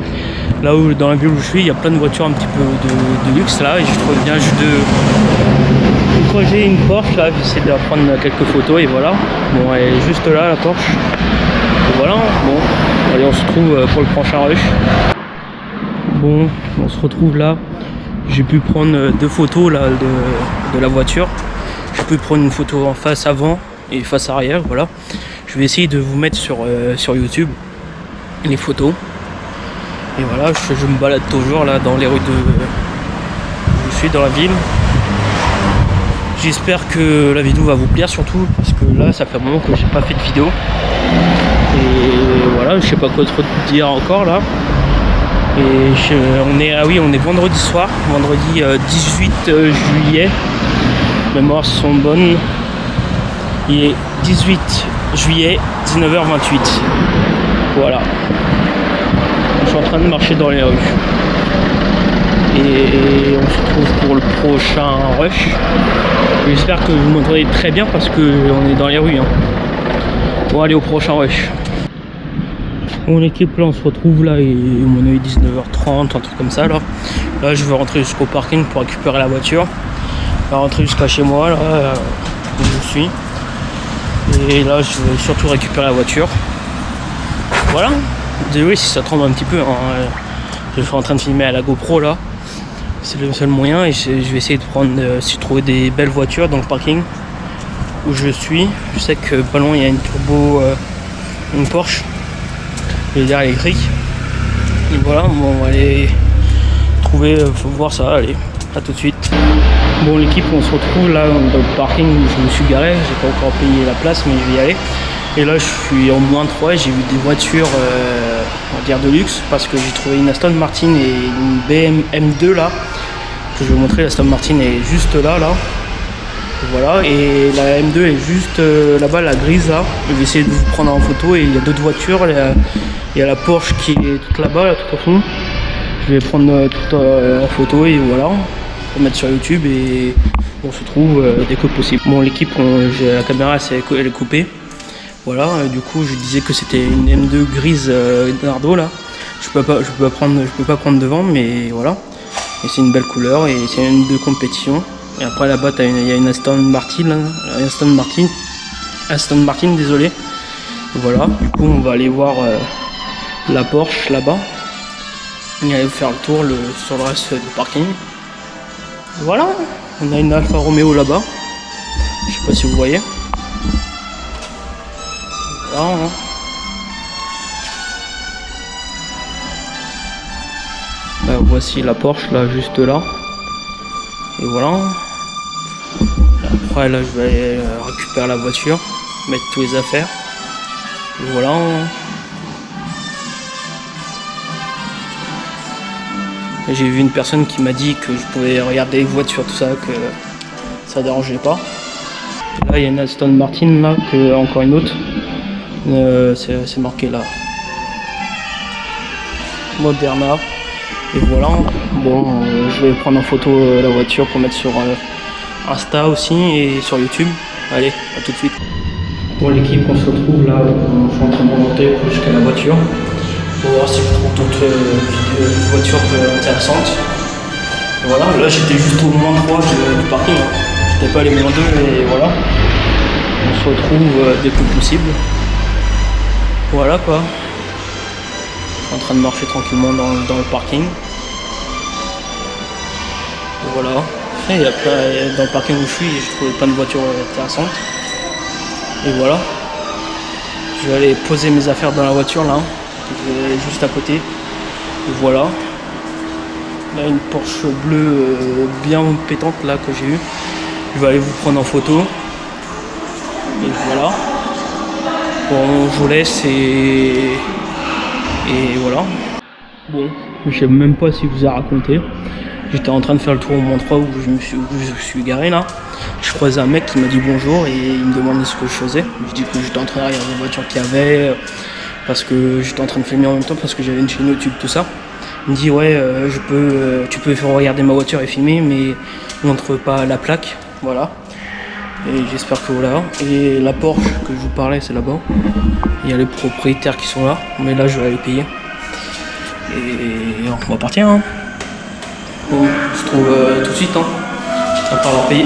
là où, dans la ville où je suis, il y a plein de voitures un petit peu de luxe là, et je trouve bien juste de croiser une Porsche là, j'essaie de prendre quelques photos et voilà. Bon, elle est juste là la Porsche. Et voilà, bon, allez, on se retrouve pour le prochain rush. Bon, on se retrouve là. J'ai pu prendre 2 photos là de la voiture. J'ai pu prendre une photo en face avant et face arrière, voilà. Je vais essayer de vous mettre sur YouTube les photos. Et voilà, je me balade toujours là dans les rues je suis dans la ville. J'espère que la vidéo va vous plaire surtout parce que là ça fait un moment que j'ai pas fait de vidéo. Et voilà, je sais pas quoi trop dire encore là. Et on est vendredi soir, vendredi 18 juillet. Les mémoires sont bonnes. Il est 18 juillet, 19h28. Voilà. Je suis en train de marcher dans les rues. Et on se retrouve pour le prochain rush. J'espère que vous m'entendez très bien parce qu'on est dans les rues. Hein. Bon, allez au prochain rush. Bon, l'équipe là, on se retrouve là, et on est 19h30, un truc comme ça là. Là, je vais rentrer jusqu'au parking pour récupérer la voiture. Je vais rentrer jusqu'à chez moi là, où je suis. Et là, je vais surtout récupérer la voiture. Voilà. Désolé si ça tremble un petit peu. Hein. Je suis en train de filmer à la GoPro là. C'est le seul moyen et je vais essayer de trouver des belles voitures dans le parking où je suis. Je sais que pas loin il y a une turbo, une Porsche, derrière électrique. Et voilà, bon, on va aller trouver, faut voir ça, allez, à tout de suite. Bon, l'équipe, on se retrouve là dans le parking où je me suis garé, j'ai pas encore payé la place mais je vais y aller. Et là je suis en -3 et j'ai vu des voitures on va dire de luxe parce que j'ai trouvé une Aston Martin et une BM M2 là que je vais vous montrer. La Aston Martin est juste là. Voilà, et la M2 est juste là-bas, la grise là. Je vais essayer de vous prendre en photo et il y a d'autres voitures. Il y a la Porsche qui est toute là-bas, là, tout au fond. Je vais prendre tout en photo et voilà, pour mettre sur YouTube et on se trouve dès que possible. Bon, l'équipe, la caméra elle est coupée. Voilà, du coup je disais que c'était une M2 grise Nardo là. Je peux pas prendre devant, mais voilà. Et c'est une belle couleur et c'est une M2 compétition. Et après là-bas il y a une Aston Martin, Aston Martin, désolé. Voilà, du coup on va aller voir la Porsche là-bas. Et aller faire le tour sur le reste du parking. Voilà, on a une Alfa Romeo là-bas. Je sais pas si vous voyez. Voilà, hein. Voici la Porsche là, juste là. Et voilà. Après là je vais aller récupérer la voiture, mettre tous les affaires. Et voilà. J'ai vu une personne qui m'a dit que je pouvais regarder les voitures, tout ça, que ça dérangeait pas. Et là il y a une Aston Martin là, encore une autre. C'est marqué là Moderna. Et voilà, bon, je vais prendre en photo la voiture pour mettre sur Insta aussi et sur YouTube. Allez, à tout de suite. Bon, l'équipe, on se retrouve là, je suis en train de remonter jusqu'à la voiture pour voir si je trouve d'autres voitures intéressantes. Et voilà, là j'étais juste au -3 du parking, hein. J'étais pas allé -2 et voilà. On se retrouve dès que possible. Voilà quoi. En train de marcher tranquillement dans le parking. Et voilà. Et dans le parking où je suis, j'ai trouvé plein de voitures intéressantes. Et voilà. Je vais aller poser mes affaires dans la voiture là. Juste à côté. Et voilà. Là une Porsche bleue bien pétante là que j'ai eue. Je vais aller vous prendre en photo. Et voilà. Bon, je vous laisse et voilà. Bon, je sais même pas si je vous ai raconté. J'étais en train de faire le tour au -3 où je suis garé là. Je croisais un mec qui m'a dit bonjour et il me demandait ce que je faisais. Je dis que j'étais en train de regarder les voitures qu'il y avait parce que j'étais en train de filmer en même temps parce que j'avais une chaîne YouTube, tout ça. Il me dit ouais, tu peux faire regarder ma voiture et filmer, mais montre pas la plaque, voilà. Et j'espère que voilà. Et la Porsche que je vous parlais, c'est là-bas. Il y a les propriétaires qui sont là, mais là je vais aller payer. Et on va partir. Hein. Bon, on se trouve tout de suite. Hein. Après avoir payé.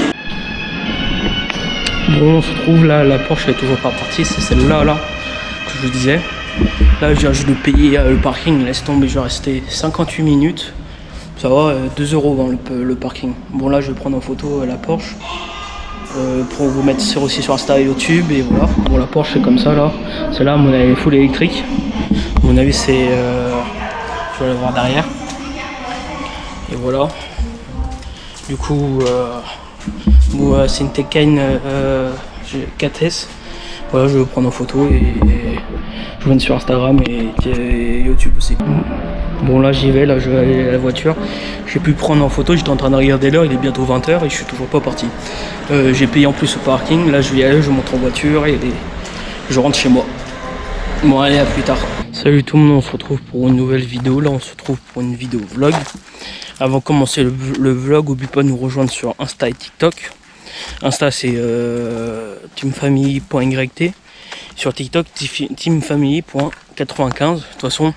Bon, on se trouve là, la Porsche elle est toujours pas partie. C'est celle-là là, que je vous disais. Là, je viens juste de payer le parking. Laisse tomber, je vais rester 58 minutes. Ça va, 2 € dans le parking. Bon, là, je vais prendre en photo la Porsche. Pour vous mettre aussi sur Insta et YouTube. Et voilà. Bon, la Porsche, c'est comme ça là. Celle-là, à mon avis, est full électrique. À mon avis, c'est. Je vais la voir derrière. Et voilà. Du coup, bon, c'est une Taycan 4S. Voilà, je vais vous prendre en photo et je vous mets sur Instagram et YouTube aussi. Bon, là j'y vais, là je vais aller à la voiture. J'ai pu prendre en photo, j'étais en train de regarder l'heure, il est bientôt 20 h et je suis toujours pas parti. J'ai payé en plus au parking, là je vais y aller, je monte en voiture et je rentre chez moi. Bon, allez, à plus tard. Salut tout le monde, on se retrouve pour une nouvelle vidéo. Là on se retrouve pour une vidéo vlog. Avant de commencer le vlog, n'oublie pas de nous rejoindre sur Insta et TikTok. Insta c'est teamfamily.yt. Sur TikTok, teamfamily.95. De toute façon,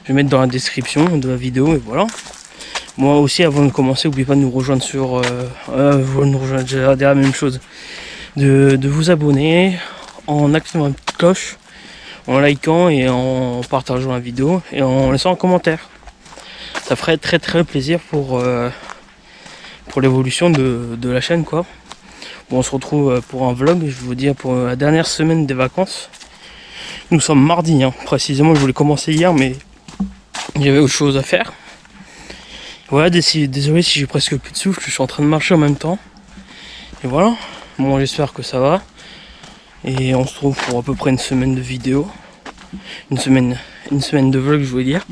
je vais mettre dans la description de la vidéo et voilà. Moi aussi, avant de commencer, n'oubliez pas de nous rejoindre sur... j'ai la même chose. De vous abonner en activant la petite cloche, en likant et en partageant la vidéo et en laissant un commentaire. Ça ferait très plaisir pour l'évolution de la chaîne quoi. Bon, on se retrouve pour un vlog, je vais vous dire pour la dernière semaine des vacances. Nous sommes mardi, hein. Précisément je voulais commencer hier mais il y avait autre chose à faire. Voilà, désolé si j'ai presque plus de souffle, je suis en train de marcher en même temps. Et voilà, bon j'espère que ça va. Et on se retrouve pour à peu près une semaine de vidéos. Une semaine de vlog je voulais dire.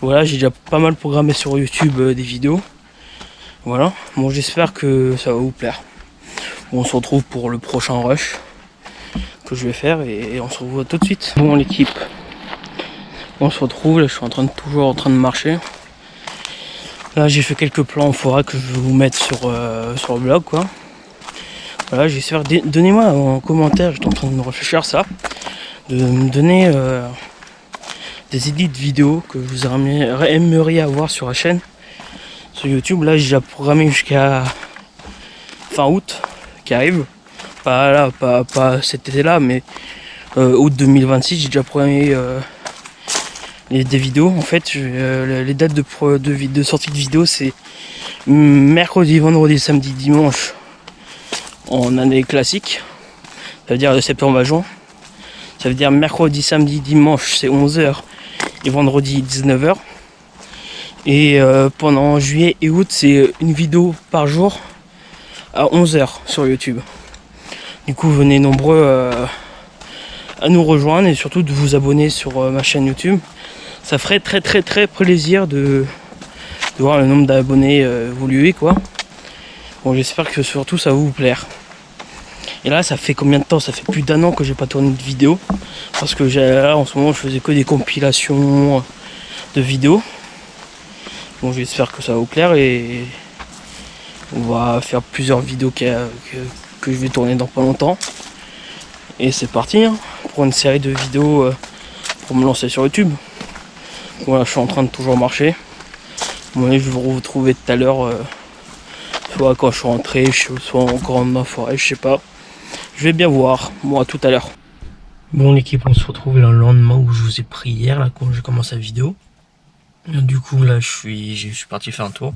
Voilà, j'ai déjà pas mal programmé sur YouTube des vidéos. Voilà, bon j'espère que ça va vous plaire. Bon, on se retrouve pour le prochain rush que je vais faire et on se revoit tout de suite. Bon l'équipe, on se retrouve, là je suis toujours en train de marcher. Là j'ai fait quelques plans en forêt que je vais vous mettre sur le blog quoi. Voilà, j'espère, donnez-moi en commentaire, j'étais en train de me réfléchir à ça, de me donner des idées de vidéos que vous aimeriez avoir sur la chaîne, sur YouTube. Là j'ai déjà programmé jusqu'à fin août qui arrive, pas cet été là mais août 2026. J'ai déjà programmé des vidéos en fait. Les dates de sortie de vidéo c'est mercredi, vendredi, samedi, dimanche en année classique, ça veut dire de septembre à juin. Ça veut dire mercredi, samedi, dimanche c'est 11 h et vendredi 19 h. Et pendant juillet et août c'est une vidéo par jour à 11 h sur YouTube. Du coup venez nombreux à nous rejoindre et surtout de vous abonner sur ma chaîne YouTube. Ça ferait très plaisir de voir le nombre d'abonnés évoluer quoi. Bon j'espère que surtout ça va vous plaire. Et là ça fait combien de temps? Ça fait plus d'1 an que j'ai pas tourné de vidéo. Parce que là en ce moment je faisais que des compilations de vidéos. Bon j'espère que ça va vous plaire et on va faire plusieurs vidéos que je vais tourner dans pas longtemps. Et c'est parti hein, pour une série de vidéos pour me lancer sur YouTube. Voilà, je suis en train de toujours marcher. Bon, je vais vous retrouver tout à l'heure, soit quand je suis rentré, soit encore dans la forêt, je sais pas. Je vais bien voir, moi tout à l'heure. Bon l'équipe, on se retrouve le lendemain où je vous ai pris hier, là quand j'ai commencé la vidéo. Du coup là je suis parti faire un tour.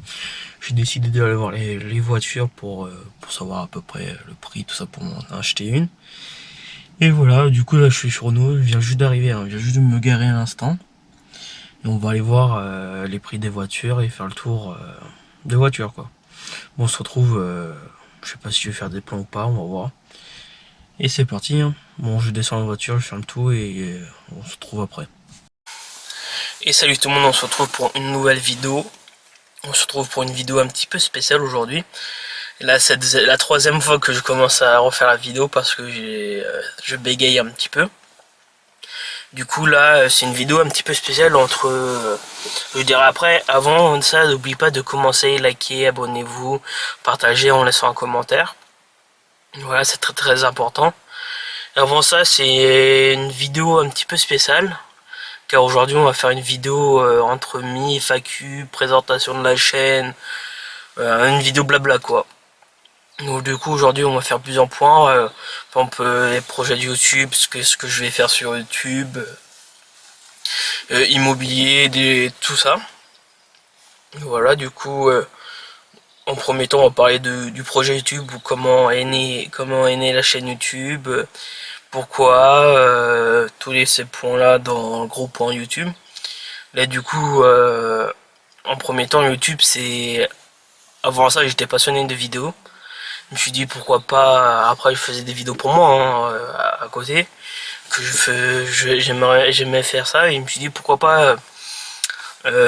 J'ai décidé d'aller voir les voitures pour savoir à peu près le prix, tout ça pour m'en acheter une. Et voilà, du coup là je suis sur nous, je viens juste d'arriver, hein, je viens juste de me garer à l'instant. Et on va aller voir les prix des voitures et faire le tour des voitures quoi. Bon on se retrouve, je sais pas si je vais faire des plans ou pas, on va voir. Et c'est parti hein. Bon je descends la voiture, je fais le tour et on se retrouve après. Et salut tout le monde, on se retrouve pour une nouvelle vidéo. On se retrouve pour une vidéo un petit peu spéciale aujourd'hui. Là c'est la 3e fois que je commence à refaire la vidéo parce que je bégaye un petit peu. Du coup là c'est une vidéo un petit peu spéciale entre... je dirais après, avant ça n'oublie pas de commencer, liker, abonnez-vous, partagez en laissant un commentaire. Voilà c'est très important. Avant ça c'est une vidéo un petit peu spéciale. car aujourd'hui on va faire une vidéo entre FAQ, présentation de la chaîne, une vidéo blabla quoi. Donc du coup aujourd'hui on va faire plusieurs points, par exemple les projets de YouTube, ce que je vais faire sur YouTube, immobilier, tout ça. Voilà, du coup en premier temps on va parler du projet YouTube, ou comment est née la chaîne YouTube, pourquoi, tous ces points là dans le gros point YouTube. Là du coup en premier temps YouTube, c'est, avant ça j'étais passionné de vidéos. Je me suis dit pourquoi pas, après je faisais des vidéos pour moi hein, à côté, que j'aimais faire ça, et je me suis dit pourquoi pas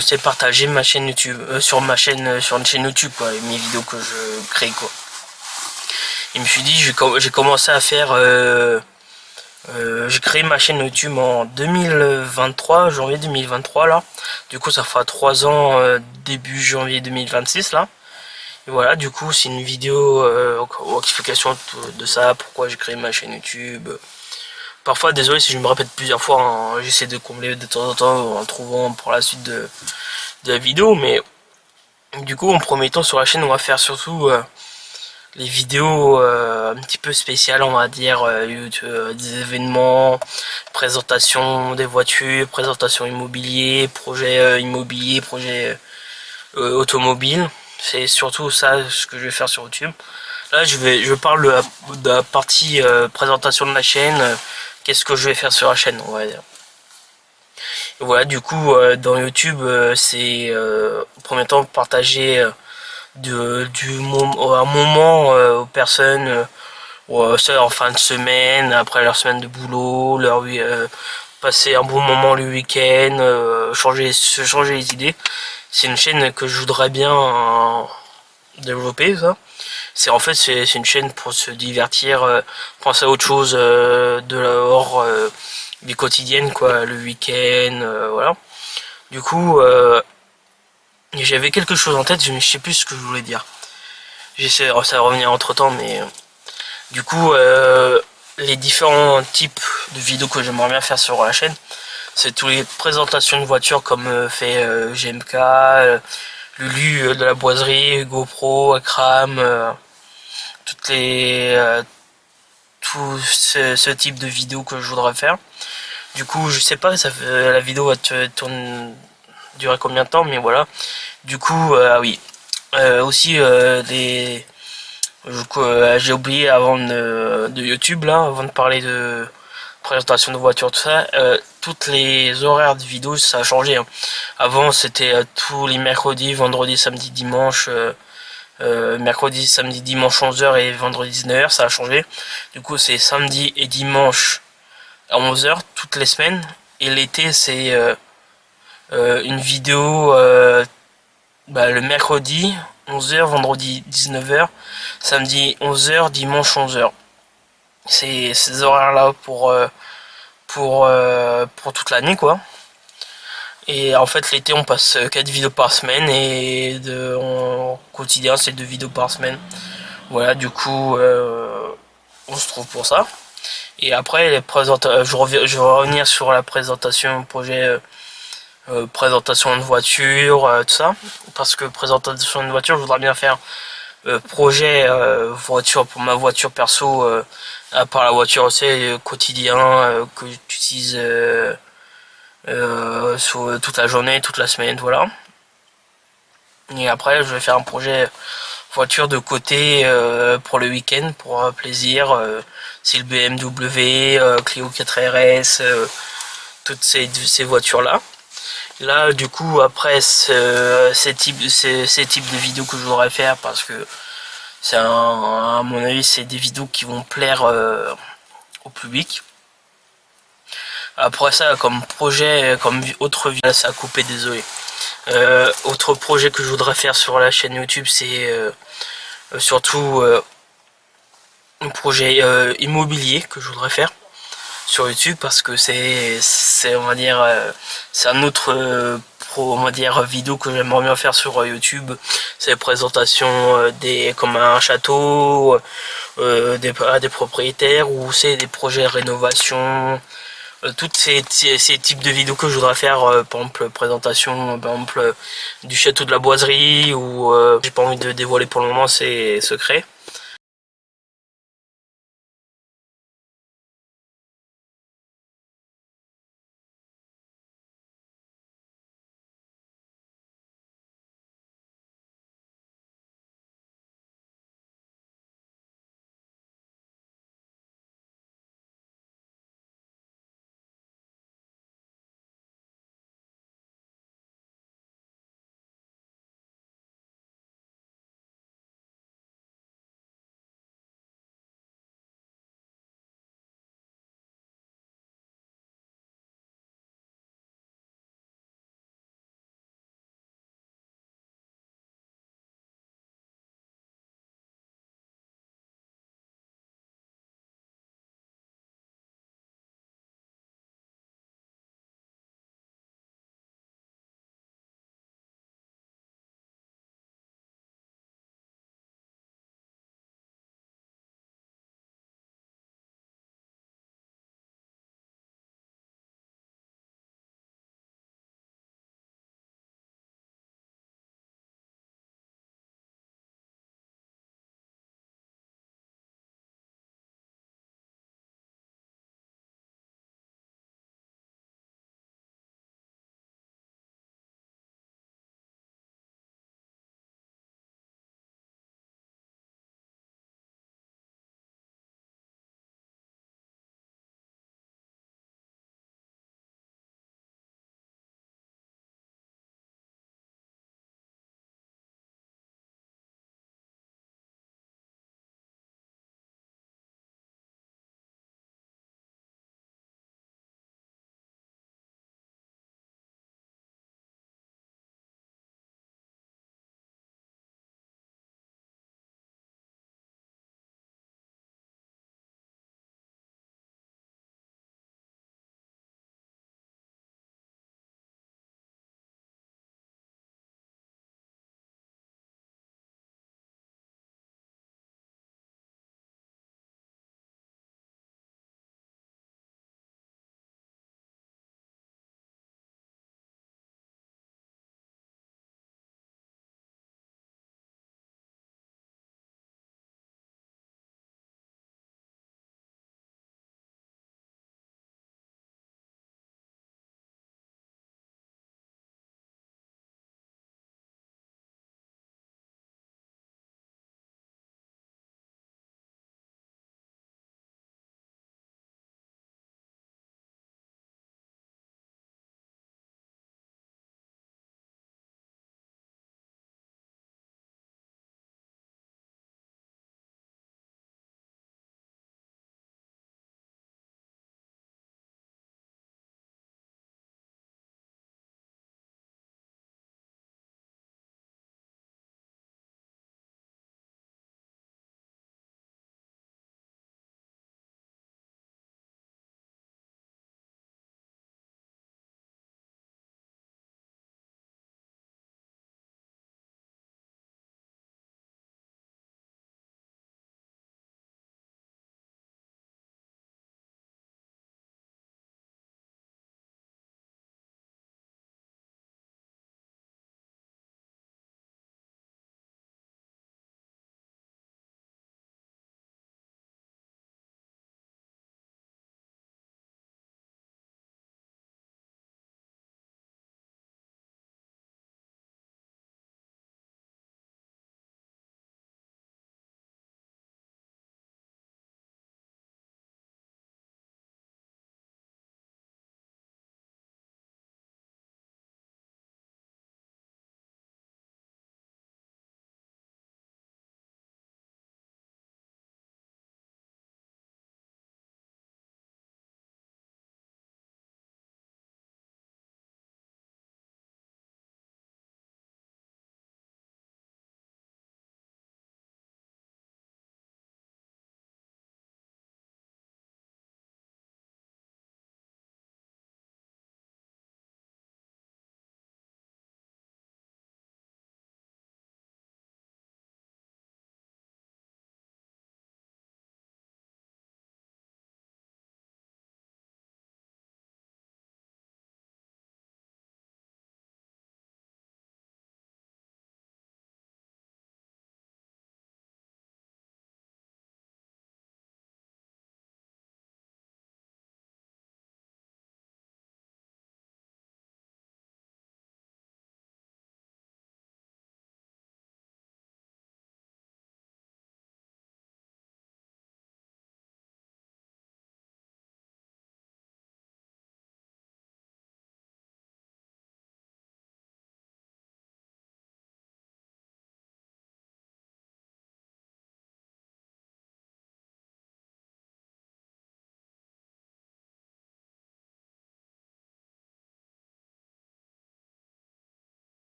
c'est partager ma chaîne YouTube, sur une chaîne YouTube quoi, et mes vidéos que je crée quoi. Et je me suis dit j'ai commencé à faire, j'ai créé ma chaîne YouTube en 2023, janvier 2023 là. Du coup ça fera 3 ans début janvier 2026 là. Et voilà, du coup c'est une vidéo explication de ça, pourquoi j'ai créé ma chaîne YouTube. Parfois désolé si je me répète plusieurs fois, hein, j'essaie de combler de temps en temps en trouvant pour la suite de la vidéo, mais du coup en premier temps sur la chaîne on va faire surtout les vidéos un petit peu spéciales, on va dire, des événements, présentation des voitures, présentation immobilier, projet immobilier, projet automobile. C'est surtout ça ce que je vais faire sur YouTube. Là je parle de la partie présentation de la chaîne, qu'est-ce que je vais faire sur la chaîne, on va dire. Et voilà, du coup dans YouTube c'est au premier temps partager un moment aux personnes, ça en fin de semaine, après leur semaine de boulot, passer un bon moment le week-end, se changer les idées. C'est une chaîne que je voudrais bien développer ça. C'est une chaîne pour se divertir, penser à autre chose de hors du quotidien quoi, le week-end, voilà. Du coup j'avais quelque chose en tête, je sais plus ce que je voulais dire. J'essaie ça va revenir entre temps, mais du coup les différents types de vidéos que j'aimerais bien faire sur la chaîne, c'est tous les présentations de voitures comme fait GMK, Lulu de la boiserie, GoPro, Akram, tout ce type de vidéos que je voudrais faire. Du coup je sais pas, la vidéo va durer combien de temps, mais voilà. Du coup oui, aussi j'ai oublié avant de YouTube là, avant de parler de présentation de voiture tout ça, toutes les horaires de vidéos ça a changé hein. Avant c'était tous les mercredis, vendredis, samedi, dimanche, mercredi, samedi, dimanche 11h et vendredi 19h, ça a changé. Du coup c'est samedi et dimanche à 11h toutes les semaines, et l'été c'est une vidéo le mercredi 11h, vendredi 19h, samedi 11h, dimanche 11h. C'est ces horaires là pour toute l'année quoi. Et en fait l'été on passe 4 vidéos par semaine, et en quotidien c'est 2 vidéos par semaine. Voilà, du coup on se trouve pour ça. Et après je vais revenir sur la présentation projet, présentation de voiture, tout ça, parce que présentation de voiture je voudrais bien faire projet voiture pour ma voiture perso, à part la voiture aussi quotidien que j'utilise sur toute la journée, toute la semaine, voilà. Et après je vais faire un projet voiture de côté pour le week-end, pour plaisir, c'est le BMW, Clio 4RS, toutes ces voitures là. Là du coup après ces types de vidéos que je voudrais faire, parce que c'est à mon avis c'est des vidéos qui vont plaire au public. Après ça comme projet, comme autre vidéo, ça a coupé, désolé. Autre projet que je voudrais faire sur la chaîne YouTube, c'est surtout un projet immobilier que je voudrais faire sur YouTube, parce que c'est on va dire c'est un autre on va dire vidéo que j'aimerais bien faire sur YouTube. C'est la présentation comme un château à des propriétaires, ou c'est des projets de rénovation, toutes ces types de vidéos que je voudrais faire, par exemple présentation par exemple du château de la Boiserie, ou j'ai pas envie de dévoiler pour le moment, c'est secret.